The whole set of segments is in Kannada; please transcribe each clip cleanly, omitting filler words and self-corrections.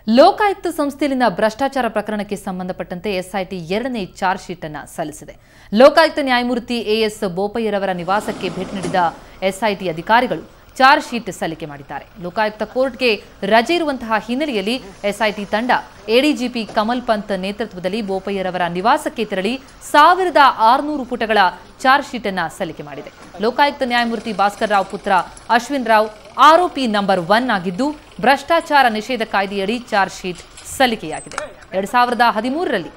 ಲೋಕಾಯುಕ್ತ ಸಂಸ್ಥೆಯಲ್ಲಿನ ಭ್ರಷ್ಟಾಚಾರ ಪ್ರಕರಣಕ್ಕೆ ಸಂಬಂಧಪಟ್ಟಂತೆ ಎಸ್ಐಟಿ ಎರಡನೇ ಚಾರ್ಜ್ ಶೀಟ್ ಅನ್ನು ಸಲ್ಲಿಸಿದೆ. ಲೋಕಾಯುಕ್ತ ನ್ಯಾಯಮೂರ್ತಿ ಎಎಸ್ ಬೋಪಯ್ಯರವರ ನಿವಾಸಕ್ಕೆ ಭೇಟಿ ನೀಡಿದ ಎಸ್ಐಟಿ ಅಧಿಕಾರಿಗಳು ಚಾರ್ಜ್ ಶೀಟ್ ಸಲ್ಲಿಕೆ ಮಾಡಿದ್ದಾರೆ. ಲೋಕಾಯುಕ್ತ ಕೋರ್ಟ್ಗೆ ರಜೆ ಇರುವಂತಹ ಹಿನ್ನೆಲೆಯಲ್ಲಿ ಎಸ್ಐಟಿ ತಂಡ ಎಡಿಜಿಪಿ ಕಮಲ್ ಪಂತ್ ನೇತೃತ್ವದಲ್ಲಿ ಬೋಪಯ್ಯರವರ ನಿವಾಸಕ್ಕೆ ತೆರಳಿ 1600 ಪುಟಗಳ ಚಾರ್ಜ್ ಶೀಟ್ ಅನ್ನು ಸಲ್ಲಿಕೆ ಮಾಡಿದೆ. ಲೋಕಾಯುಕ್ತ ನ್ಯಾಯಮೂರ್ತಿ ಭಾಸ್ಕರ್ ರಾವ್ ಪುತ್ರ ಅಶ್ವಿನ್ ರಾವ್ ಆರೋಪಿ ನಂಬರ್ 1 ಆಗಿದ್ದು ಭ್ರಷ್ಟಾಚಾರ ನಿಷೇಧ ಕಾಯ್ದೆಯಡಿ ಚಾರ್ಜ್ ಶೀಟ್ ಸಲ್ಲಿಕೆಯಾಗಿದೆ. 2013ರಲ್ಲಿ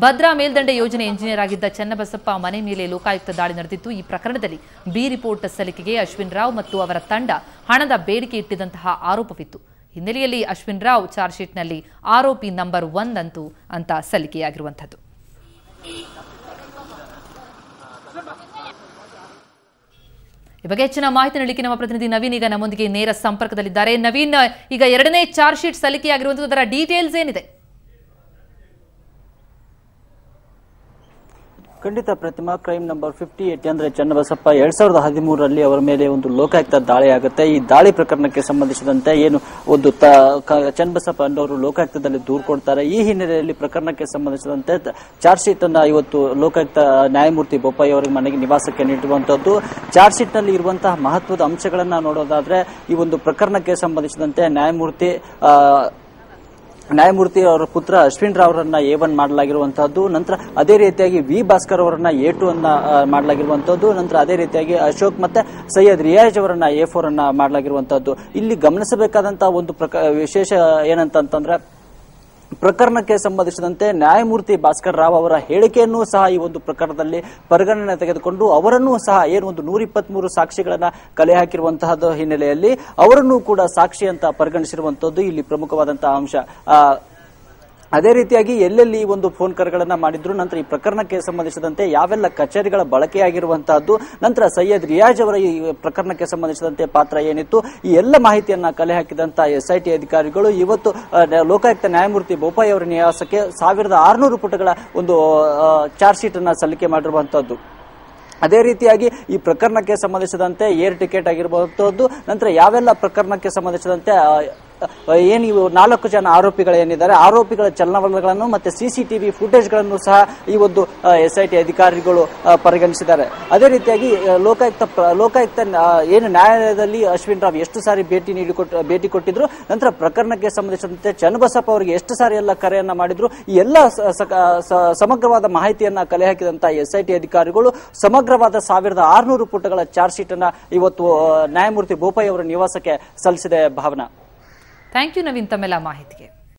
ಭದ್ರಾ ಮೇಲ್ದಂಡೆ ಯೋಜನೆ ಎಂಜಿನಿಯರ್ ಆಗಿದ್ದ ಚನ್ನಬಸಪ್ಪ ಮನೆ ಮೇಲೆ ಲೋಕಾಯುಕ್ತ ದಾಳಿ ನಡೆದಿತ್ತು. ಈ ಪ್ರಕರಣದಲ್ಲಿ ಬಿ ರಿಪೋರ್ಟ್ ಸಲ್ಲಿಕೆಗೆ ಅಶ್ವಿನ್ ರಾವ್ ಮತ್ತು ಅವರ ತಂಡ ಹಣದ ಬೇಡಿಕೆ ಇಟ್ಟಿದ್ದಂತಹ ಆರೋಪವಿತ್ತು. ಹಿನ್ನೆಲೆಯಲ್ಲಿ ಅಶ್ವಿನ್ ರಾವ್ ಚಾರ್ಜ್ ಶೀಟ್ನಲ್ಲಿ ಆರೋಪಿ ನಂಬರ್ 1 ಅಂತ ಸಲ್ಲಿಕೆಯಾಗಿರುವಂಥದ್ದು. ಈ ಬಗ್ಗೆ ಹೆಚ್ಚಿನ ಮಾಹಿತಿ ನೀಡಲಿಕ್ಕೆ ನಮ್ಮ ಪ್ರತಿನಿಧಿ ನವೀನ್ ಈಗ ನಮ್ಮೊಂದಿಗೆ ನೇರ ಸಂಪರ್ಕದಲ್ಲಿದ್ದಾರೆ. ನವೀನ್, ಈಗ ಎರಡನೇ ಚಾರ್ಜ್ ಶೀಟ್ ಸಲ್ಲಿಕೆಯಾಗಿರುವಂಥದ್ದು, ಅದರ ಡೀಟೇಲ್ಸ್ ಏನಿದೆ? ಖಂಡಿತ ಪ್ರತಿಮಾ, ಕ್ರೈಮ್ ನಂಬರ್ 58 ಅಂದ್ರೆ ಚನ್ನಬಸಪ್ಪ 2013ರಲ್ಲಿ ಅವರ ಮೇಲೆ ಒಂದು ಲೋಕಾಯುಕ್ತ ದಾಳಿ ಆಗುತ್ತೆ. ಈ ದಾಳಿ ಪ್ರಕರಣಕ್ಕೆ ಸಂಬಂಧಿಸಿದಂತೆ ಏನು ಒಂದು ಚನ್ನಬಸಪ್ಪ ಅನ್ನೋರು ಲೋಕಾಯುಕ್ತದಲ್ಲಿ ದೂರು ಕೊಡ್ತಾರೆ. ಈ ಹಿನ್ನೆಲೆಯಲ್ಲಿ ಪ್ರಕರಣಕ್ಕೆ ಸಂಬಂಧಿಸಿದಂತೆ ಚಾರ್ಜ್ ಶೀಟ್ ಅನ್ನ ಇವತ್ತು ಲೋಕಾಯುಕ್ತ ನ್ಯಾಯಮೂರ್ತಿ ಬೋಪಯ್ಯ ಅವರಿಗೆ ಮನೆಗೆ ನಿವಾಸಕ್ಕೆ ನೀಡಿರುವಂತದ್ದು. ಚಾರ್ಜ್ ಶೀಟ್ ನಲ್ಲಿ ಇರುವಂತಹ ಮಹತ್ವದ ಅಂಶಗಳನ್ನ ನೋಡೋದಾದ್ರೆ, ಈ ಒಂದು ಪ್ರಕರಣಕ್ಕೆ ಸಂಬಂಧಿಸಿದಂತೆ ನ್ಯಾಯಮೂರ್ತಿ ಅವರ ಪುತ್ರ ಅಶ್ವಿನ್ ರಾವ್ ಅವರನ್ನ A1 ಮಾಡಲಾಗಿರುವಂತಹದ್ದು. ನಂತರ ಅದೇ ರೀತಿಯಾಗಿ ವಿ ಭಾಸ್ಕರ್ ಅವರನ್ನ A2 ಮಾಡಲಾಗಿರುವಂತಹದ್ದು. ನಂತರ ಅದೇ ರೀತಿಯಾಗಿ ಅಶೋಕ್ ಮತ್ತೆ ಸೈಯದ್ ರಿಯಾಜ್ ಅವರನ್ನ A4 ಮಾಡಲಾಗಿರುವಂತಹದ್ದು. ಇಲ್ಲಿ ಗಮನಿಸಬೇಕಾದಂತಹ ಒಂದು ವಿಶೇಷ ಏನಂತಂದ್ರೆ, ಪ್ರಕರಣಕ್ಕೆ ಸಂಬಂಧಿಸಿದಂತೆ ನ್ಯಾಯಮೂರ್ತಿ ಭಾಸ್ಕರ್ ರಾವ್ ಅವರ ಹೇಳಿಕೆಯನ್ನು ಸಹ ಈ ಒಂದು ಪ್ರಕರಣದಲ್ಲಿ ಪರಿಗಣನೆ ತೆಗೆದುಕೊಂಡು ಅವರನ್ನೂ ಸಹ ಏನು ಒಂದು 123 ಸಾಕ್ಷಿಗಳನ್ನ ಕಲೆ ಹಾಕಿರುವಂತಹದ್ದು ಹಿನ್ನೆಲೆಯಲ್ಲಿ ಅವರನ್ನು ಕೂಡ ಸಾಕ್ಷಿ ಅಂತ ಪರಿಗಣಿಸಿರುವಂತದ್ದು ಇಲ್ಲಿ ಪ್ರಮುಖವಾದಂತಹ ಅಂಶ. ಅದೇ ರೀತಿಯಾಗಿ ಎಲ್ಲೆಲ್ಲಿ ಒಂದು ಫೋನ್ ಕರೆಗಳನ್ನ ಮಾಡಿದ್ರು, ನಂತರ ಈ ಪ್ರಕರಣಕ್ಕೆ ಸಂಬಂಧಿಸಿದಂತೆ ಯಾವೆಲ್ಲ ಕಚೇರಿಗಳ ಬಳಕೆಯಾಗಿರುವಂತಹದ್ದು, ನಂತರ ಸೈಯದ್ ರಿಯಾಜ್ ಅವರ ಈ ಪ್ರಕರಣಕ್ಕೆ ಸಂಬಂಧಿಸಿದಂತೆ ಪಾತ್ರ ಏನಿತ್ತು, ಈ ಎಲ್ಲ ಮಾಹಿತಿಯನ್ನ ಕಲೆ ಹಾಕಿದಂತಹ ಎಸ್ಐಟಿ ಅಧಿಕಾರಿಗಳು ಇವತ್ತು ಲೋಕಾಯುಕ್ತ ನ್ಯಾಯಮೂರ್ತಿ ಬೋಪಯ್ಯ ಅವರ ನಿವಾಸಕ್ಕೆ 1600 ಪುಟಗಳ ಒಂದು ಚಾರ್ಜ್ ಶೀಟ್ ಅನ್ನ ಸಲ್ಲಿಕೆ ಮಾಡಿರುವಂತಹದ್ದು. ಅದೇ ರೀತಿಯಾಗಿ ಈ ಪ್ರಕರಣಕ್ಕೆ ಸಂಬಂಧಿಸಿದಂತೆ ಏರ್ ಟಿಕೆಟ್ ಆಗಿರಬಹುದು, ನಂತರ ಯಾವೆಲ್ಲ ಪ್ರಕರಣಕ್ಕೆ ಸಂಬಂಧಿಸಿದಂತೆ ಏನು 4 ಜನ ಆರೋಪಿಗಳೇನಿದ್ದಾರೆ ಆರೋಪಿಗಳ ಚಲನವಲನಗಳನ್ನು ಮತ್ತೆ CCTV ಫುಟೇಜ್ಗಳನ್ನು ಸಹ ಈ ಒಂದು ಎಸ್ಐಟಿ ಅಧಿಕಾರಿಗಳು ಪರಿಗಣಿಸಿದ್ದಾರೆ. ಅದೇ ರೀತಿಯಾಗಿ ಲೋಕಾಯುಕ್ತ ಏನು ನ್ಯಾಯಾಲಯದಲ್ಲಿ ಅಶ್ವಿನ್ ರಾವ್ ಎಷ್ಟು ಸಾರಿ ಭೇಟಿ ಕೊಟ್ಟಿದ್ರು, ನಂತರ ಪ್ರಕರಣಕ್ಕೆ ಸಂಬಂಧಿಸಿದಂತೆ ಚನ್ನಬಸಪ್ಪ ಅವರಿಗೆ ಎಷ್ಟು ಸಾರಿ ಎಲ್ಲ ಕರೆಯನ್ನ ಮಾಡಿದ್ರು, ಈ ಎಲ್ಲ ಸಮಗ್ರವಾದ ಮಾಹಿತಿಯನ್ನ ಕಲೆ ಹಾಕಿದಂತಹ ಎಸ್ಐಟಿ ಅಧಿಕಾರಿಗಳು ಸಮಗ್ರವಾದ 1600 ಪುಟಗಳ ಚಾರ್ಜ್ ಶೀಟ್ ಅನ್ನ ಇವತ್ತು ನ್ಯಾಯಮೂರ್ತಿ ಬೋಪಯ್ಯ ಅವರ ನಿವಾಸಕ್ಕೆ ಸಲ್ಲಿಸಿದೆ. ಭಾವನಾ, ಥ್ಯಾಂಕ್ ಯು ನವೀನ್ ತಮ್ಮೆಲ್ಲ ಮಾಹಿತಿಗೆ.